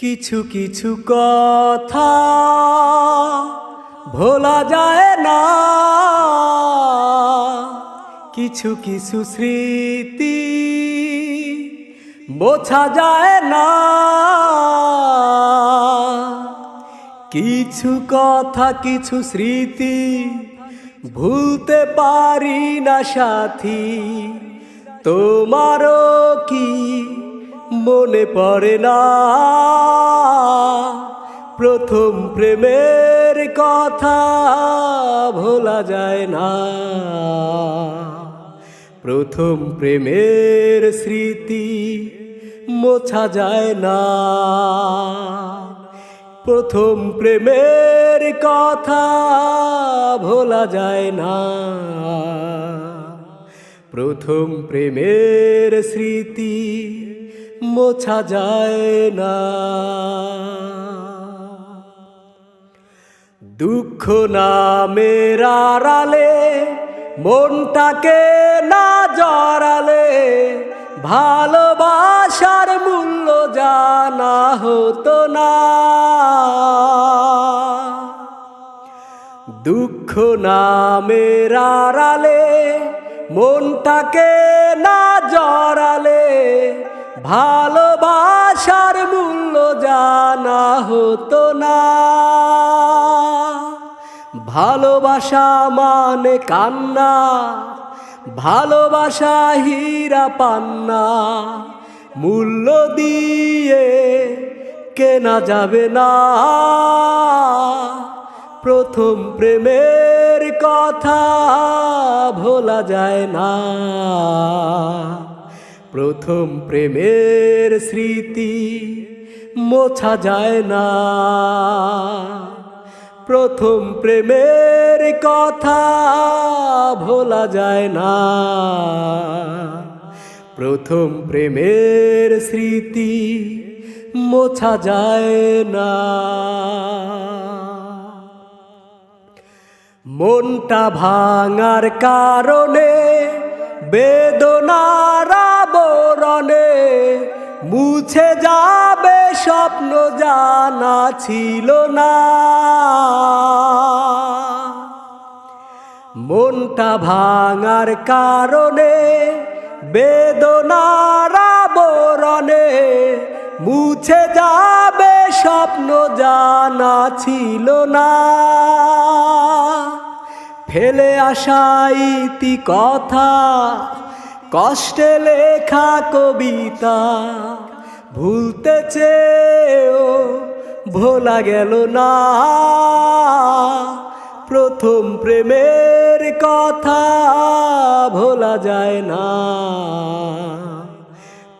কিছু কিছু কথা ভোলা যায় না, কিছু কিছু স্মৃতি বোঝা যায় না। কিছু কথা কিছু স্মৃতি ভুলতে পারি না সাথী। তোমারও কি মনে পড়ে না প্রথম প্রেমের কথা? ভোলা যায় না প্রথম প্রেমের স্মৃতি মোছা যায় না। প্রথম প্রেমের কথা ভোলা যায় না, প্রথম প্রেমের স্মৃতি মোছা যায় না। দুঃখ নামের আড়ালে মনটাকে না জড়ালে ভালোবাসার মূল্য জানা হতো না। দুঃখ নামের আড়ালে মনটাকে না জড়ালে ভালোবাসার মূল্য জানা হতো না। ভালোবাসা মানে কান্না, ভালোবাসা হীরা পান্না, মূল্য দিয়ে কেনা যাবে না। প্রথম প্রেমের কথা ভোলা যায় না, প্রথম প্রেমের স্মৃতি মোছা যায় না। প্রথম প্রেমের কথা ভোলা যায় না, প্রথম প্রেমের স্মৃতি মোছা যায় না। মনটা ভাঙার কারণে বেদনার আবরণে মুছে যাবে স্বপ্ন জানা ছিল না। মনটা ভাঙার কারণে বেদনার আবরণে মুছে যাবে স্বপ্ন জানা ছিল না। ফেলে আসা ইতি কথা, কষ্টে লেখা কবিতা ভুলতে চেয়েও ভোলা গেল না। প্রথম প্রেমের কথা ভোলা যায় না,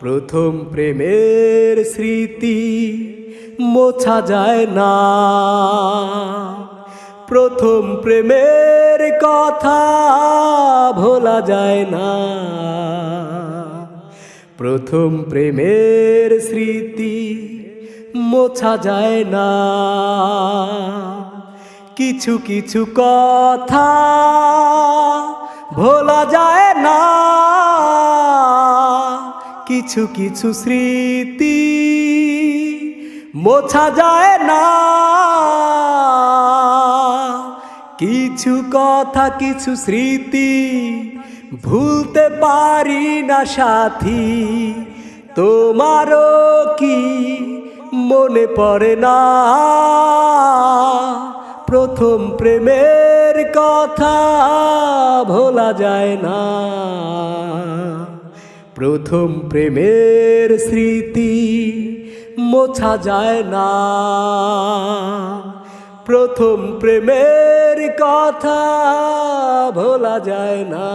প্রথম প্রেমের স্মৃতি মোছা যায় না। প্রথম প্রেমের কথা ভোলা যায় না, প্রথম প্রেমের স্মৃতি মোছা যায় না। কিছু কিছু কথা ভোলা যায় না, কিছু কিছু স্মৃতি মোছা যায় না। কিছু কথা কিছু স্মৃতি ভুলতে পারি না সাথী। তোমারও কি মনে পড়ে না প্রথম প্রেমের কথা? ভোলা যায় না, প্রথম প্রেমের স্মৃতি মোছা যায় না। প্রথম প্রেমের কথা ভোলা যায় না,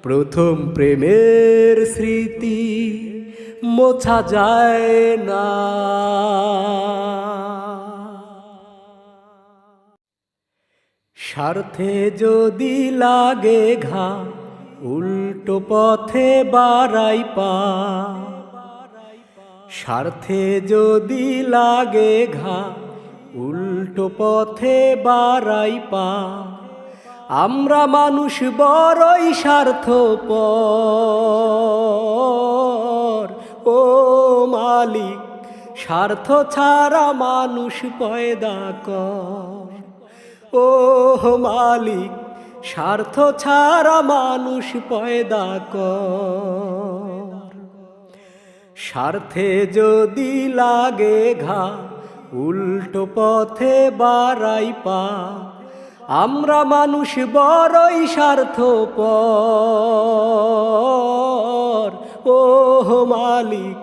প্রথম প্রেমের স্মৃতি মোছা যায় না। স্বার্থে যদি লাগে ঘা উল্টো পথে বাড়াই পা, স্বার্থে যদি লাগে ঘা উল্টো পথে বাড়াই পা। আমরা মানুষ বড়ই স্বার্থপর ও মালিক স্বার্থ ছাড়া মানুষ পয়দা কর। ও মালিক স্বার্থ ছাড়া মানুষ পয়দা কর। স্বার্থে যদি লাগে ঘা উল্টো পথে বাড়াই পা, আমরা মানুষ বড়ই স্বার্থপর। ও মালিক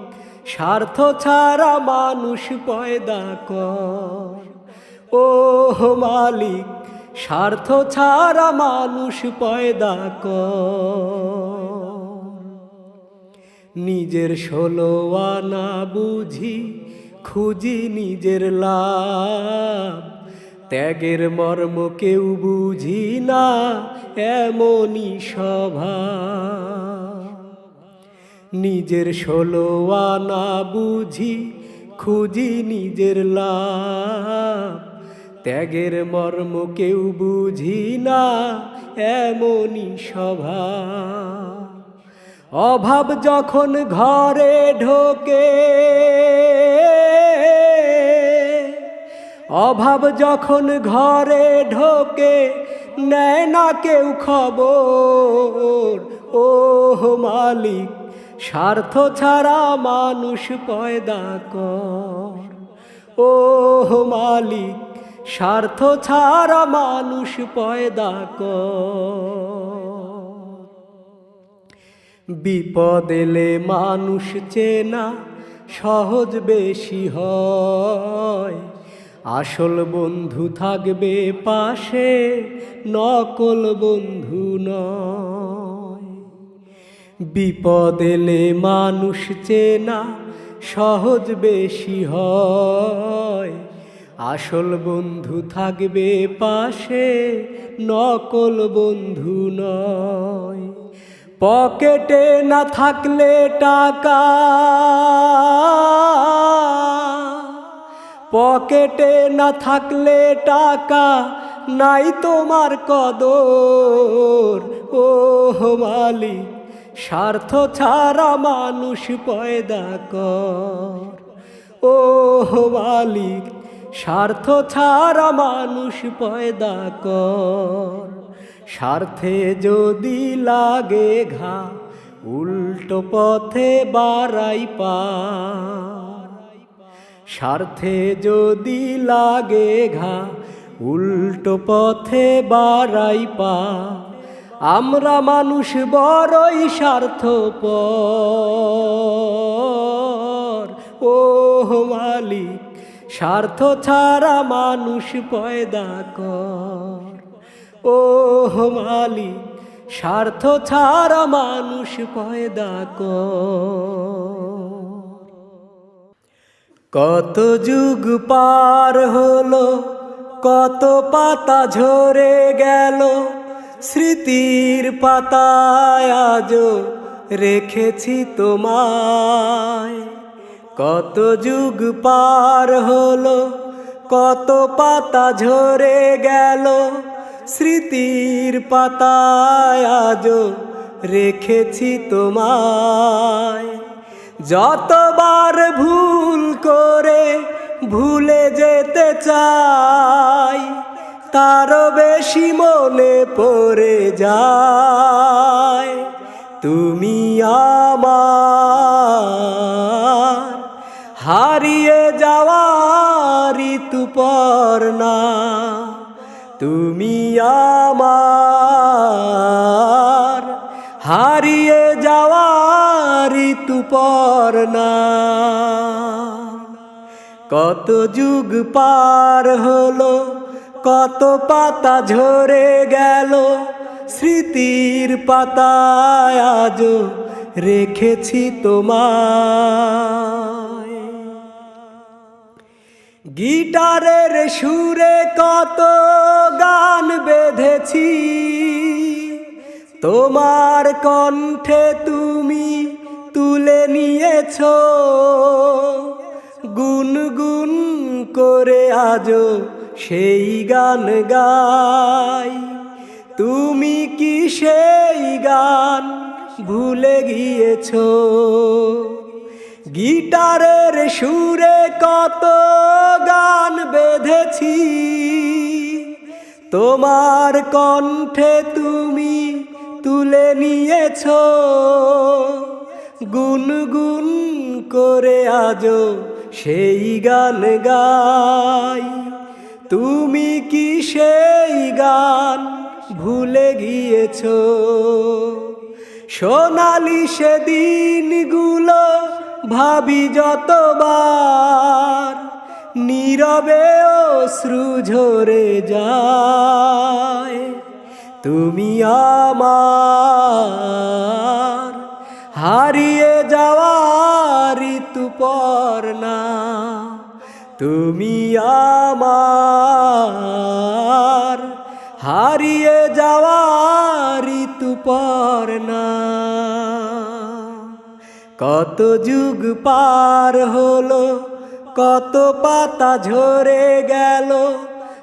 স্বার্থ ছাড়া মানুষ পয়দা কর। ও মালিক স্বার্থ ছাড়া মানুষ পয়দা কর। নিজের 16 আনা বুঝি খুঁজি নিজের লাভ, ত্যাগের মর্ম কেউ বুঝি না এমনই স্বভাব। নিজের 16 আনা বুঝি খুঁজি নিজের লাভ, ত্যাগের মর্ম কেউ বুঝি না এমনই স্বভাব। অভাব যখন ঘরে ঢোকে, অভাব যখন ঘরে ঢোকে নেয় না কেউ খবর। ও মালিক স্বার্থ ছাড়া মানুষ পয়দা কর। ও মালিক স্বার্থ ছাড়া মানুষ পয়দা কর। বিপদ এলে মানুষ চেনা সহজ বেশি হয়, আসল বন্ধু থাকবে পাশে নকল বন্ধু নয়। বিপদ এলে মানুষ চেনা সহজ বেশি হয়, আসল বন্ধু থাকবে পাশে নকল বন্ধু নয়। পকেটে না থাকলে টাকা, পকেটে না থাকলে টাকা নাই তোমার কদর। ও মালিক স্বার্থ ছাড়া মানুষ পয়দা কর। ও মালিক স্বার্থ ছাড়া মানুষ পয়দা কর। স্বার্থে যদি লাগে ঘা উল্টো পথে বাড়াই পা, স্বার্থে যদি লাগে ঘা উল্টো পথে বাড়াই পা, আমরা মানুষ বড়ই স্বার্থপর। ও মালিক স্বার্থ ছাড়া মানুষ পয়দা কর। ও মালিক স্বার্থ ছাড়া মানুষ পয়দা কর। কত যুগ পার হলো, কত পাতা ঝরে গেল, স্মৃতির পাতায় আজও রেখেছি তোমায়। কত যুগ পার হলো, কত পাতা ঝরে গেল, স্মৃতির পাতায় আজও রেখেছি তোমায়। যতবার ভুল করে ভুলে যেতে চাই, তারও বেশি মনে পড়ে যায় তুমি আমার হারিয়ে যাওয়া ঋতুপর্ণা। তুমি আমার হারিয়ে যাওয়া ঋতুপর্ণা। কত যুগ পার হলো, কত পাতা ঝরে গেল, স্মৃতির পাতায় আজও রেখেছি তোমায়। গিটারের সুরে কত গান বেঁধেছি, তোমার কণ্ঠে তুমি তুলে নিয়েছো। গুনগুন করে আজও সেই গান গাই, তুমি কি সেই গান ভুলে গিয়েছো? গিটারের সুরে কত গান বেঁধেছি, তোমার কণ্ঠে তুমি তুলে নিয়েছো। গুনগুন করে আজও সেই গান গাই, তুমি কি সেই গান ভুলে গিয়েছো? সোনালি সেদিনগুলো ভাবি যতবার, নীরবে অশ্রু ঝরে যায়। তুমি আমার হারিয়ে যাওয়া ঋতুপর্ণা, তুমি আমার হারিয়ে যাওয়া ঋতুপর্ণা। কত যুগ পার হলো, কত পাতা ঝরে গেল,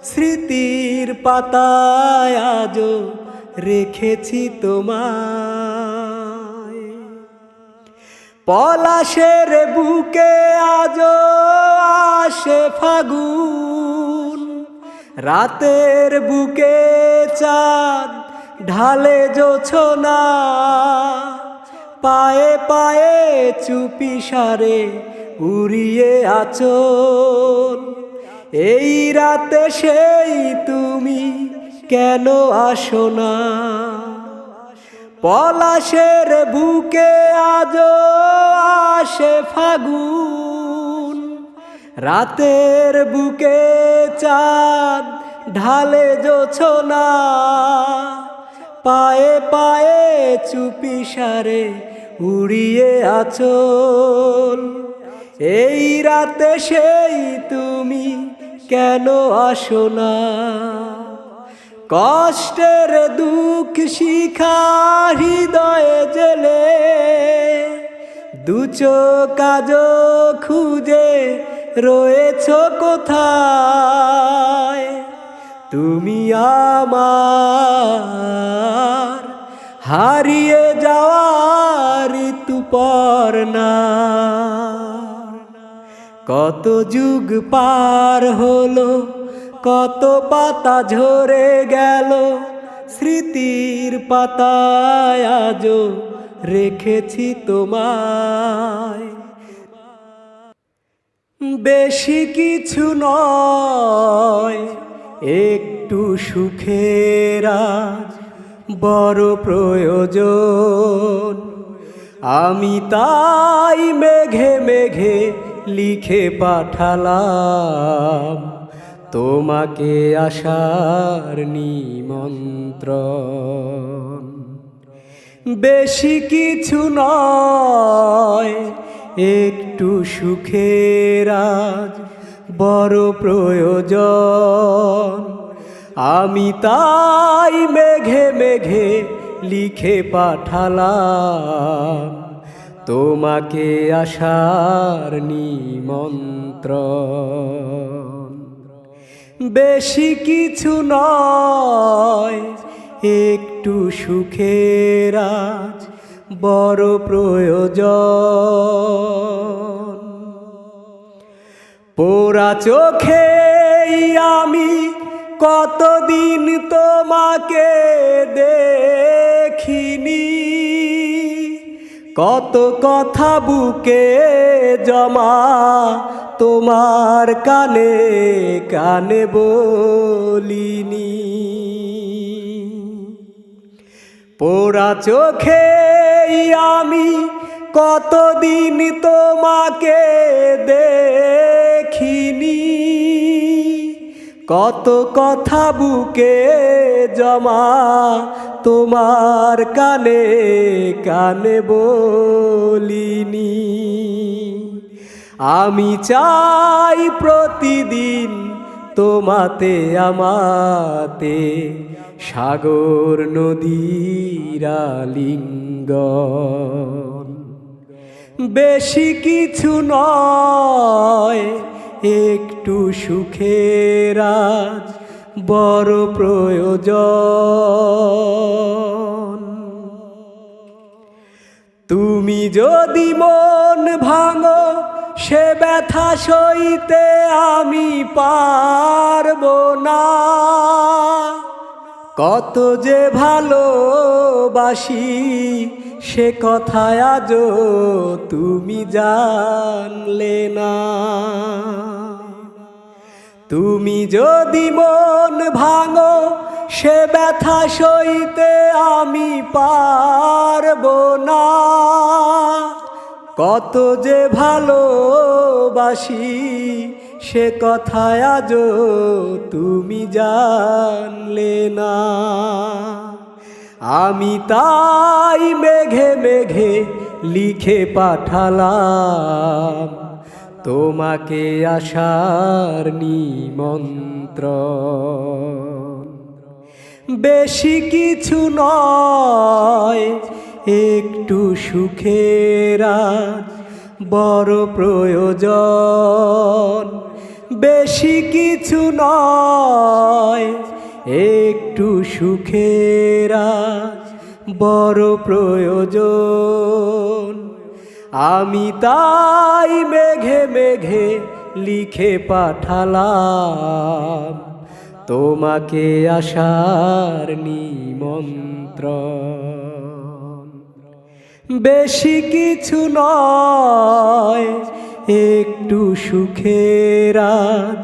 স্মৃতির পাতায় আজও রেখেছি তোমায়। পলাশের বুকে আজও আসে ফাগুন, রাতের বুকে চাঁদ ঢালে জোছনা। পায়ে পায়ে চুপি সারে উড়িয়ে আঁচল, এই রাতে সেই তুমি কেন আসো না? পলাশের বুকে আজও আসে ফাগুন, রাতের বুকে চাঁদ ঢালে জোছনা। পায়ে পায়ে চুপি সারে উড়িয়ে আঁচল, এই রাতে সেই তুমি কেন আসো না? কষ্টের দুঃখ শিখা হৃদয়ে জেলে, দু চোখ আজও খুঁজে রয়েছ কোথায়? তুমি আমার হারিয়ে যাওয়া ঋতুপর্ণা। কত যুগ পার হলো, কত পাতা ঝরে গেল, স্মৃতির পাতায় আজও রেখেছি তোমায়। বেশি কিছু নয়, একটু সুখের আজ বড় প্রয়োজন। আমি তাই মেঘে মেঘে লিখে পাঠালাম তোমাকে আসার নিমন্ত্রণ। বেশি কিছু নয়, একটু সুখের আজ বড় প্রয়োজন। আমি তাই মেঘে মেঘে লিখে পাঠালাম তোমাকে আসার নিমন্ত্রণ। বেশি কিছু নয়, একটু সুখের আজ বড় প্রয়োজন। পোড়া চোখে আমি কতদিন তোমাকে দেখিনি, কত কথা বুকে জমা তোমার কানে কানে বলিনি। পোড়া চোখে আমি কতদিন তোমাকে দেখিনি, কত কথা বুকে জমা তোমার কানে কানে বলিনি। আমি চাই প্রতিদিন তোমাতে আমাতে সাগর নদীর আলিঙ্গন। বেশি কিছু নয়, একটু সুখের আজ বড় প্রয়োজন। তুমি যদি মন ভাঙো সে ব্যথা সইতে আমি পারবো না। কত যে ভালোবাসি সে কথা আজও তুমি জানলে না। তুমি যদি মন ভাঙো সে ব্যথা সইতে আমি পারবো না। কত যে ভালোবাসি সে কথা আজও তুমি জানলে না। আমি তাই মেঘে মেঘে লিখে পাঠালাম তোমাকে আসার নিমন্ত্রণ। বেশি কিছু নয় একটু সুখের আজ বড় প্রয়োজন। বেশি কিছু নয় একটু সুখের আজ বড় প্রয়োজন। আমি তাই মেঘে মেঘে লিখে পাঠালাম তোমাকে আসার নিমন্ত্রণ। বেশি কিছু নয় একটু সুখের আজ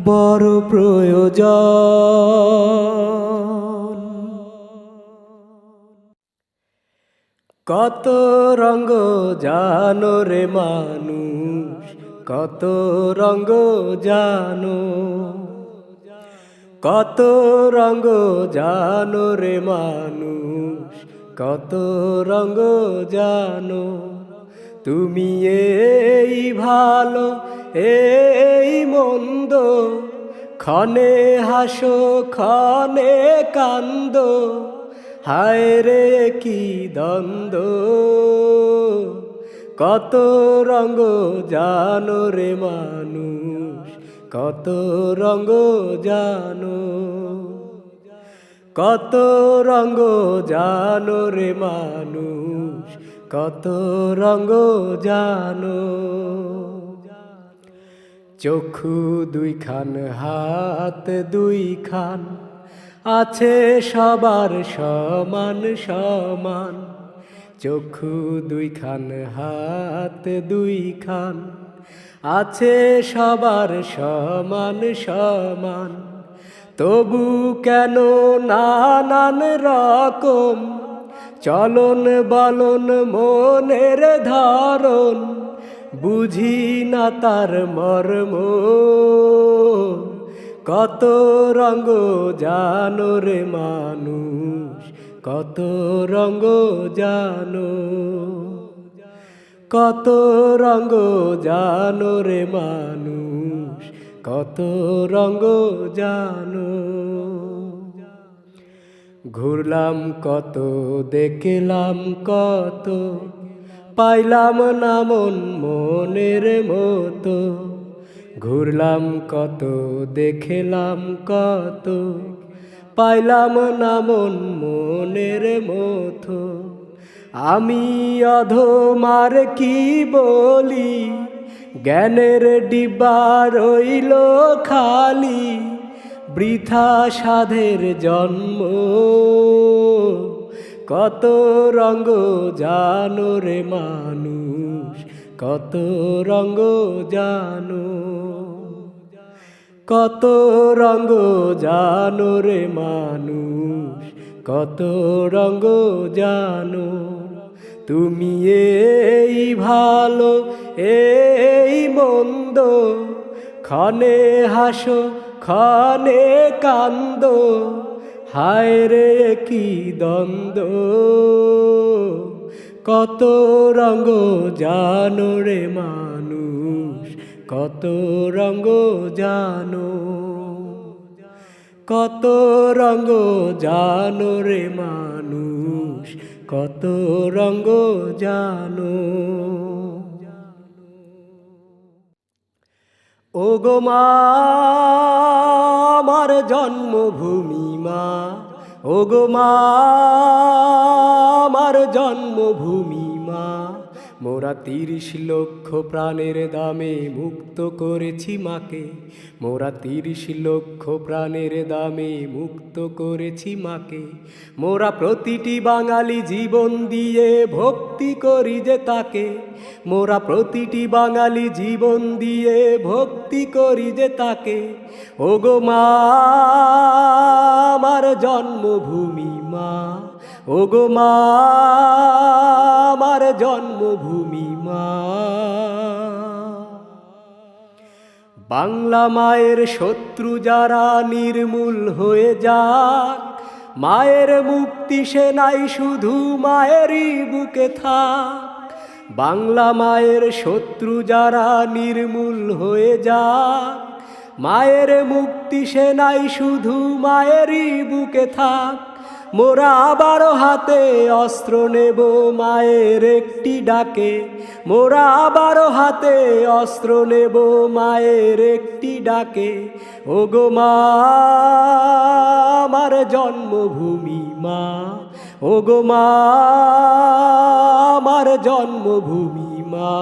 বড় প্রয়োজন। কত রঙ জানো রে মানুষ, কত রঙ জানো, কত রঙ জানো রে মানুষ, কত রঙ জানো। তুমি এই ভালো এই মন্দ, ক্ষণে হাসো ক্ষণে কান্দো, হায় রে কি দ্বন্দ্ব। কত রঙ জানো রে মানুষ, কত রঙ জানো, কত রঙ জানো রে মানুষ, কত রঙ জানো। চক্ষু দুইখান হাত দুইখান আছে সবার সমান সমান। চক্ষু দুইখান হাত দুইখান আছে সবার সমান সমান। তবু কেন নানান রকম চলন বলন মনের ধরন, বুঝি না তার মর্ম। কত রঙ জানো রে মানুষ, কত রঙ জানো, কত রঙ জানো রে মানুষ, কত রঙ জানো। ঘুরলাম কত দেখলাম কত, পাইলাম না মন মনের মতো। ঘুরলাম কত দেখলাম কত, পাইলাম না মন মনের মতো। আমি অধমার কি বলি, জ্ঞানের ডিব্বা রইল খালি, বৃথা সাধের জন্ম। কত রঙ জানো রে মানুষ, কত রঙ জানো, কত রঙ জানো রে মানুষ, কত রঙ জানো। তুমি এই ভালো এই মন্দ, ক্ষণে হাসো ক্ষণে কান্দো, হায় রে কি দ্বন্দ্ব। কত রঙ জানো রে মানুষ, কত রঙ জানো, কত রঙ জানো রে মানুষ, কত রঙ জানো। ও গো মা আমার জন্মভূমি মা, ও গো মা আমার জন্মভূমি মা। মোরা 30 লক্ষ প্রাণের দামে মুক্ত করেছি মাকে, মোরা 30 লক্ষ প্রাণের দামে মুক্ত করেছি মাকে। মোরা প্রতিটি বাঙালি জীবন দিয়ে ভক্তি করি যে তাকে, মোরা প্রতিটি বাঙালি জীবন দিয়ে ভক্তি করি যে তাকে। ওগো মা আমার জন্মভূমি মা, ওগো মা আমার জন্মভূমি মা। বাংলা মায়ের শত্রু যারা নির্মূল হয়ে যাক, মায়ের মুক্তি সেনাই শুধু মায়েরই বুকে থাক। বাংলা মায়ের শত্রু যারা নির্মূল হয়ে যাক, মায়ের মুক্তি সেনাই শুধু মায়েরই বুকে থাক। মোরা আবারও হাতে অস্ত্র নেব মায়ের একটি ডাকে, মোরা আবারও হাতে অস্ত্র নেব মায়ের একটি ডাকে। ওগো মা আমার জন্মভূমি মা, ওগো মা আমার জন্মভূমি মা।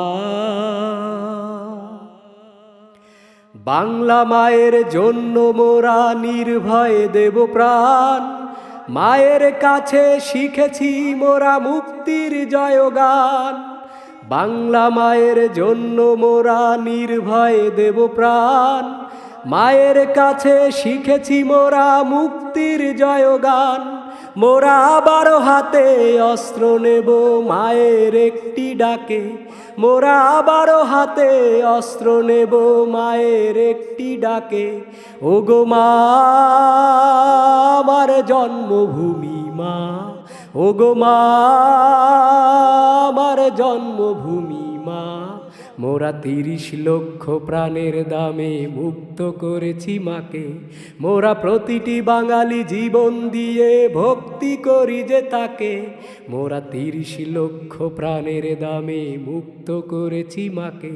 বাংলা মায়ের জন্য মোরা নির্ভয়ে দেব প্রাণ, মায়ের কাছে শিখেছি মোরা মুক্তির জয়গান। বাংলা মায়ের জন্য মোরা নির্ভয়ে দেব প্রাণ, মায়ের কাছে শিখেছি মোরা মুক্তির জয়গান। মোরা আবারও হাতে অস্ত্র নেব মায়ের একটি ডাকে, মোরা আবারও হাতে অস্ত্র নেব মায়ের একটি ডাকে। ওগো মা আমার জন্মভূমি মা, ওগো মা আমার জন্মভূমি মা। মোরা 30 লক্ষ প্রাণের দামে মুক্ত করেছি মাকে, মোরা প্রতিটি বাঙালি জীবন দিয়ে ভক্তি করি যে তাকে। মোরা 30 লক্ষ প্রাণের দামে মুক্ত করেছি মাকে,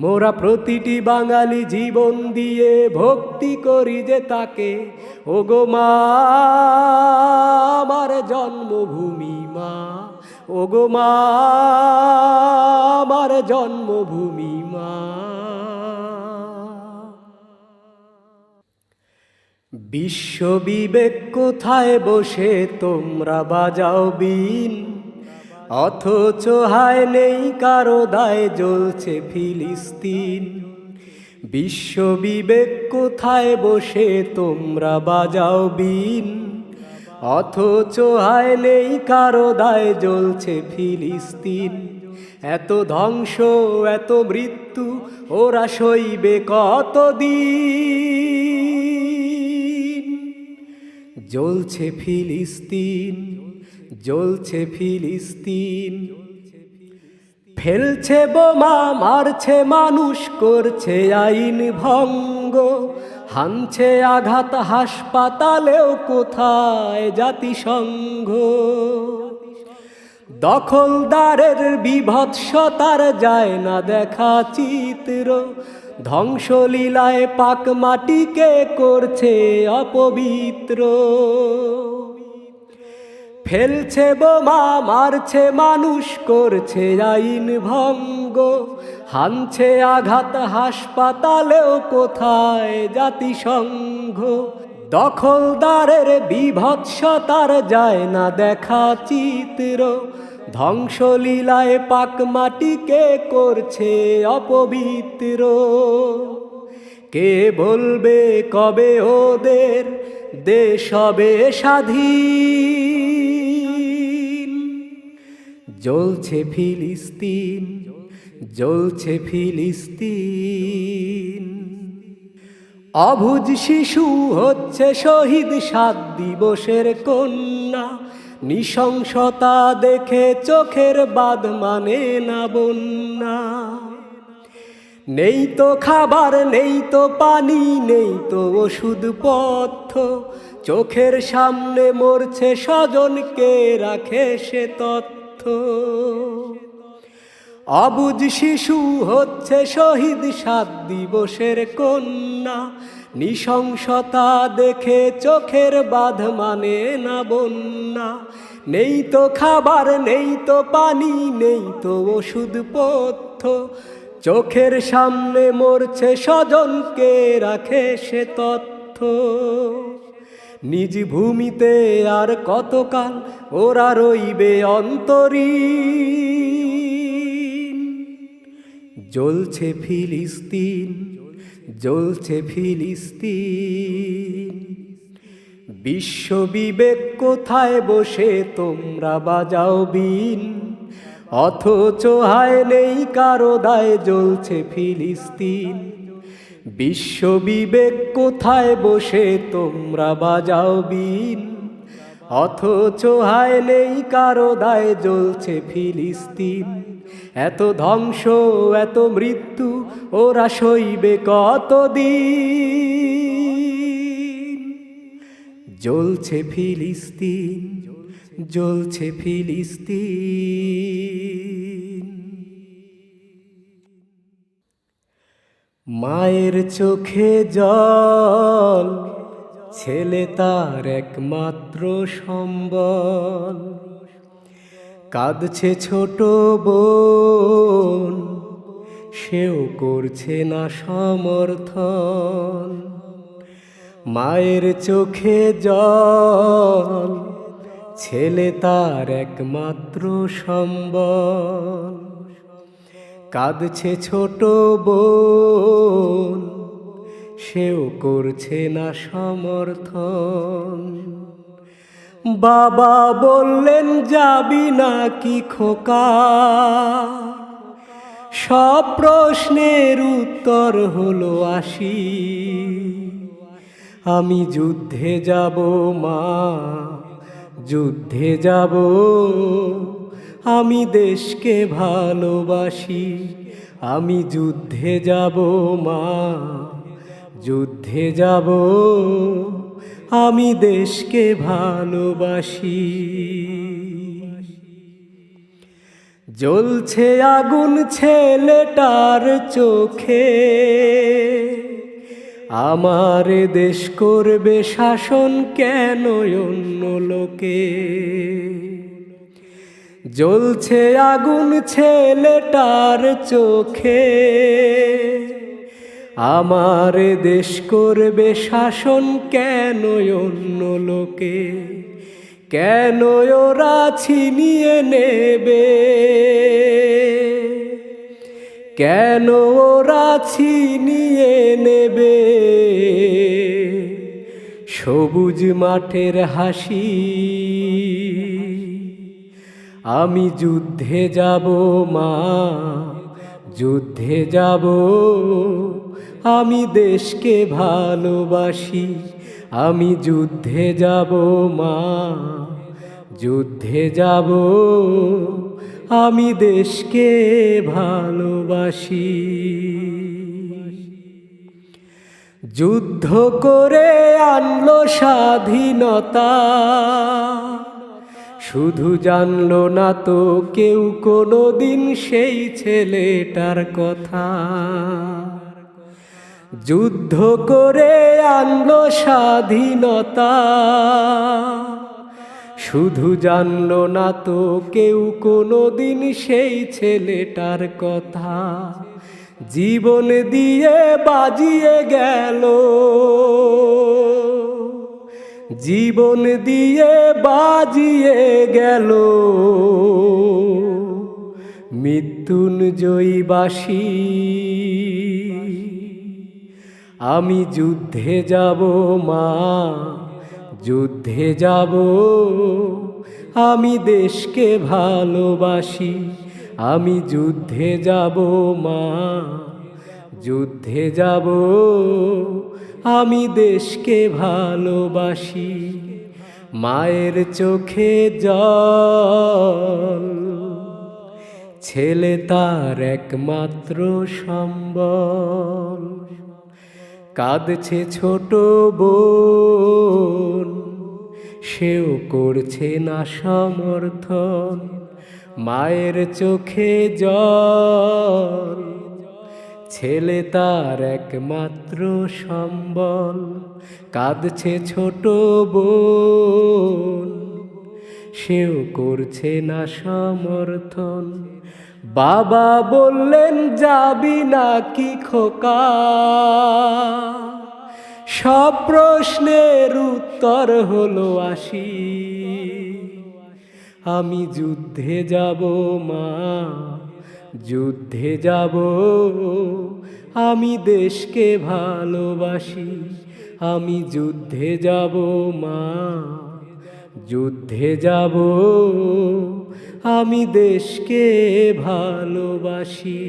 মোরা প্রতিটি বাঙালি জীবন দিয়ে ভক্তি করি যে তাকে। ওগো মা আমার জন্মভূমি মা, ওগো মা আমার জন্মভূমি মা। বিশ্ব বিবেক কোথায় বসে তোমরা বাজাও বিন, অথচ হায় নেই কারো দায় জ্বলছে ফিলিস্তিন। বিশ্ব বিবেক কোথায় বসে তোমরা বাজাও বিন, অথচ হায় নেই কারো দায় জ্বলছে ফিলিস্তিন। এত ধ্বংস এত মৃত্যু ওরা সইবে কতদিন। জ্বলছে ফিলিস্তিন, জ্বলছে ফিলিস্তিন। ফেলছে বোমা মারছে মানুষ করছে আইন ভঙ্গ, হানছে আঘাত হাসপাতালেও কোথায় জাতিসংঘ। দখলদারের বিভৎসতার যায় না দেখা চিত্র, ধ্বংসলীলায় পাক মাটিকে করছে অপবিত্র। ফেলছে বোমা মারছে মানুষ করছে আইন ভঙ্গ, হানছে আঘাত হাসপাতালেও কোথায় জাতিসংঘ। দখলদারের বিভৎসতার যায় না দেখা চিত্র, ধ্বংসলীলায় পাক মাটিকে করছে অপবিত্র। কে বলবে কবে ওদের দেশ হবে স্বাধীন। জ্বলছে ফিলিস্তিন, জ্বলছে ফিলিস্তিন। অবুঝ শিশু হচ্ছে শহীদ 7 দিবসের কন্যা, নৃশংসতা দেখে চোখের বাঁধ মানে না বন্যা। নেই তো খাবার নেই তো পানি নেই তো ওষুধপত্র, চোখের সামনে মরছে স্বজনকে রাখে সে তথ্য। অবুঝ শিশু হচ্ছে শহীদ 7 দিবসের কন্যা, নৃশংসতা দেখে চোখের বাঁধ মানে না বন্যা। নেই তো খাবার, নেই তো পানি, নেই তো ওষুধ পথ্য, চোখের সামনে মরছে স্বজনকে রাখে সে তথ্য। নিজ ভূমিতে আর কতকাল ওরা রইবে অন্তরীণ। জ্বলছে ফিলিস্তিন, জ্বলছে ফিলিস্তিন। বিশ্ব বিবেক কোথায় বসে তোমরা বাজাও বিন, অথচ হায় নেই কারো দায় জ্বলছে ফিলিস্তিন। বিশ্ব বিবেক কোথায় বসে তোমরা বাজাও বিন, অথচ হায় নেই কারো দায় জ্বলছে ফিলিস্তিন। এত ধ্বংস এত মৃত্যু ওরা সইবে কতদিন। জ্বলছে ফিলিস্তিন, জ্বলছে ফিলিস্তিন। মায়ের চোখে জল, ছেলে তার একমাত্র সম্বল। কাঁদছে ছোট বোন, সেও করছে না সমর্থন। মায়ের চোখে জল, ছেলে তার একমাত্র সম্বল। কাঁদছে ছোট বোন, সেও করছে না সমর্থন। বাবা বললেন যাবি নাকি খোকা, সব প্রশ্নের উত্তর হলো আসি। আমি যুদ্ধে যাব মা, যুদ্ধে যাব, আমি দেশকে ভালোবাসি। আমি যুদ্ধে যাব মা, যুদ্ধে যাব, আমি দেশকে ভালোবাসি। জ্বলছে আগুন ছেলেটার চোখে, আমার দেশ করবে শাসন কেন অন্য লোকে। জ্বলছে আগুন ছেলেটার চোখে, আমার দেশ করবে শাসন কেন অন্য লোকে। কেন ওরা ছিনিয়ে নেবে, কেন ওরা ছিনিয়ে নেবে সবুজ মাঠের হাসি। আমি যুদ্ধে যাব মা, যুদ্ধে যাব, আমি দেশকে ভালোবাসি। আমি যুদ্ধে যাব মা, যুদ্ধে যাব, আমি দেশকে ভালোবাসি। যুদ্ধ করে আনলো স্বাধীনতা, শুধু জানলো না তো কেউ কোনোদিন সেই ছেলেটার কথা। যুদ্ধ করে আনলো স্বাধীনতা, শুধু জানলো না তো কেউ কোনোদিন সেই ছেলেটার কথা। জীবন দিয়ে বাজিয়ে গেল, জীবন দিয়ে বাজিয়ে গেল মৃত্যুঞ্জয়ী বাঁশি। আমি যুদ্ধে যাব মা, যুদ্ধে যাব, আমি দেশকে ভালোবাসি। আমি যুদ্ধে যাব মা, যুদ্ধে যাব, আমি দেশকে ভালোবাসি। মায়ের চোখে জল, ছেলে তার একমাত্র সম্বল। কাঁদছে ছোট বোন, সেও করছে না সমর্থন। মায়ের চোখে জল, ছেলে তার একমাত্র সম্বল, কাঁদছে ছোট বোন, সেও করছে না সমর্থন। বাবা বললেন যাবি নাকি খোকা, সব প্রশ্নের উত্তর হলো আসি। আমি যুদ্ধে যাব মা, যুদ্ধে যাব, আমি দেশকে ভালোবাসি। আমি যুদ্ধে যাব মা, যুদ্ধে যাব, আমি দেশকে ভালোবাসি।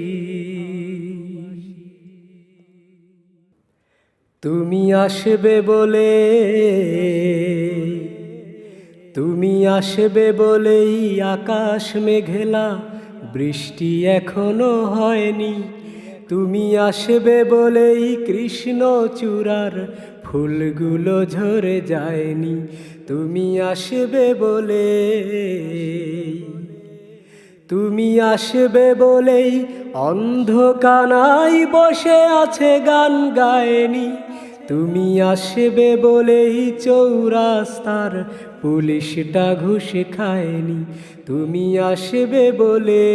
তুমি আসবে বলে, তুমি আসবে বলেই আকাশ মেঘলা, বৃষ্টি এখনো হয়নি। তুমি আসবে বলেই কৃষ্ণচূড়ার ফুলগুলো ঝরে যায়নি। তুমি আসবে বলে, তুমি আসবে বলেই অন্ধকানায় বসে আছে গান গায়নি। তুমি আসবে বলেই চৌরাস্তার পুলিশটা ঘুষ খায়নি। তুমি আসবে বলে,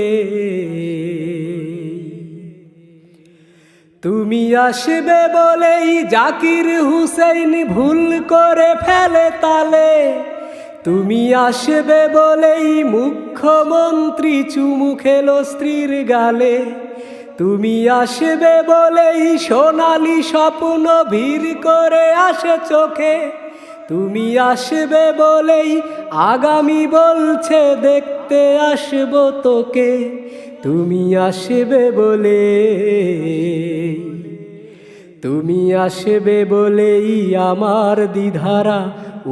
তুমি আসবে বলেই জাকির হুসেইন ভুল করে ফেলে তালে। তুমি আসবে বলেই মুখ্যমন্ত্রী চুমু খেলো স্ত্রীর গালে। তুমি আসবে বলেই সোনালি স্বপ্ন ভিড় করে আসে চোখে। তুমি আসবে বলেই আগামী বলছে দেখতে আসবো তোকে। তুমি আসবে বলে, তুমি আসবে বলেই আমার দ্বিধারা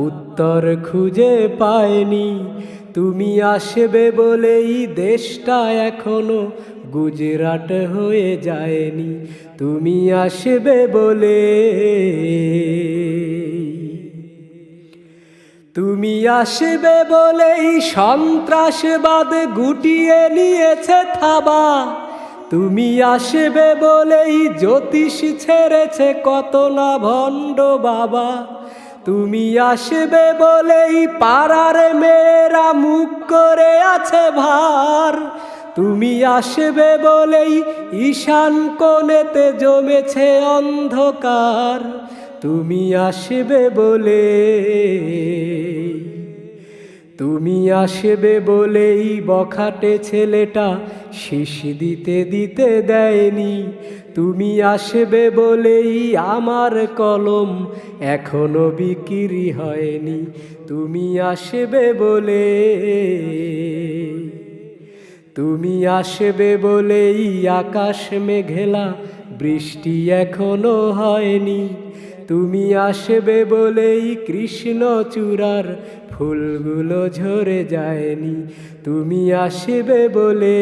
উত্তর খুঁজে পায়নি। তুমি আসবে বলেই দেশটা এখনো গুজরাট হয়ে যায়নি। তুমি আসবে বলে, তুমি আসবে বলেই সন্ত্রাসবাদ গুটিয়ে নিয়েছে থাবা। তুমি আসবে বলেই জ্যোতিষ ছেড়েছে কত না ভণ্ড বাবা। তুমি আসবে বলেই পাড়ার মেয়েরা মুখ করে আছে ভার। তুমি আসবে বলেই ঈশান কোণেতে জমেছে অন্ধকার। তুমি আসবে বলে, তুমি আসবে বলেই বখাটে ছেলেটা শীষ দিতে দিতে দেয়নি। তুমি আসবে বলেই আমার কলম এখনো বিক্রি হয়নি। তুমি আসবে বলে, তুমি আসবে বলেই আকাশ মেঘলা, বৃষ্টি এখনো হয়নি। তুমি আসবে বলেই কৃষ্ণচূড়ার ফুলগুলো ঝরে যায়নি। তুমি আসবে বলে,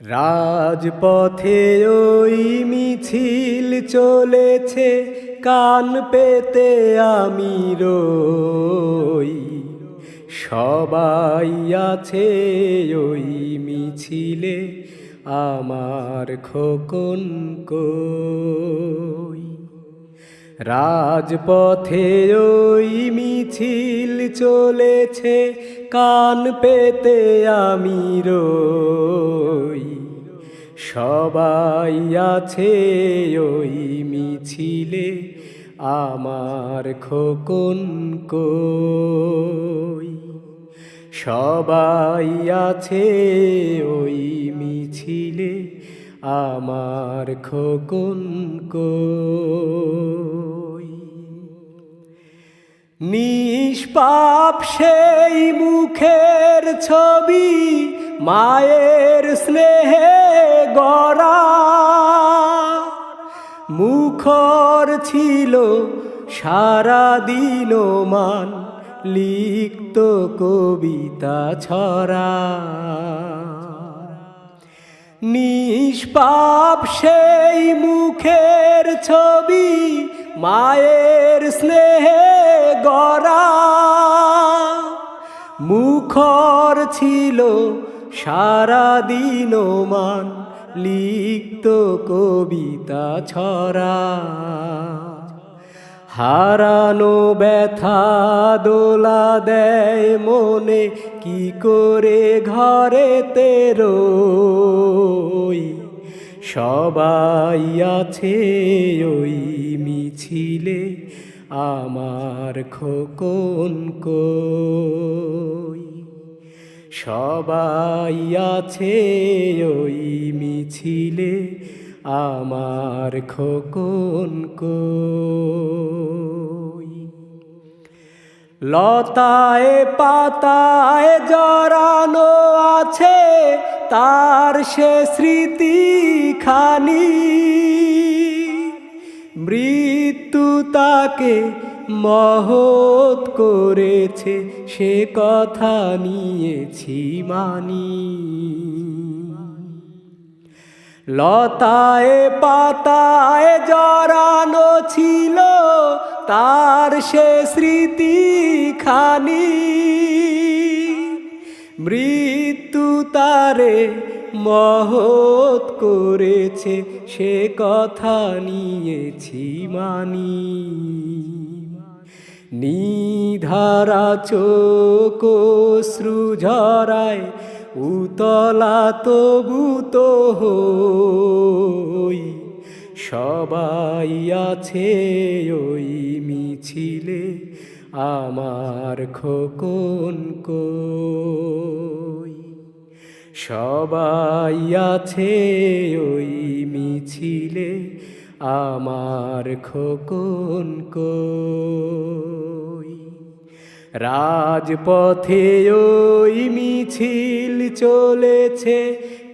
রাজপথে ওই মিছিল চলেছে, কান পেতে আমি রই। সবাই আছে ওই মিছিলে, আমার খোকন কই। রাজপথে ওই মিছিল চলেছে, কান পেতে আমি রই। সবাই আছে ওই মিছিলে, আমার খোকন কই। সবাই আছে ওই মিছিলে, আমার খোকন কই। নিষ্পাপ সেই মুখের ছবি, মায়ের স্নেহে গড়া। মুখর ছিল সারাদিন মান, লিখত কবিতা ছড়া। নিষ্পাপ সেই মুখের ছবি, মায়ের স্নেহে গড়া। মুখর ছিল সারাদিন মান লিখত কবিতা ছড়া, হারানো ব্যথা দোলা দেয় মনে, কি করে ঘরেতে রই। সবাই আছে ওই মিছিলে, আমার খোকন কই। সবাই আছে ওই মিছিলে, আমার খোকন কই। লতায় পাতায় জড়ানো আছে তার সে স্মৃতিখানি, মৃত্যু তাকে মহৎ করেছে সে কথা নিয়েছি মানি। লতায় পাতায় জড়ানো ছিল তার সে স্মৃতিখানি, মৃত্যু তারে মহৎ করেছে সে কথা নিয়েছি মানি। নিধারা চোখ অশ্রু ঝরায় উতলা তবু তো হই। সবাই আছে ওই মিছিলে, আমার খোকন কই। সবাই আছে ওই মিছিলে, আমার খোকন কই। রাজপথে ওই মিছিল চলেছে,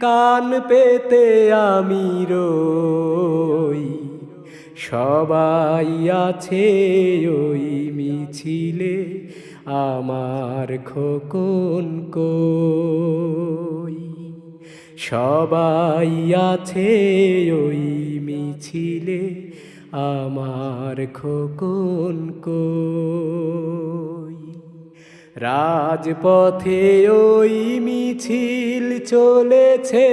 কান পেতে আমি রই। সবাই আছে ওই মিছিলে, আমার খোকন কই। সবাই আছে ওই মিছিলে, আমার খোকন কই। রাজপথে ওই মিছিল চলেছে,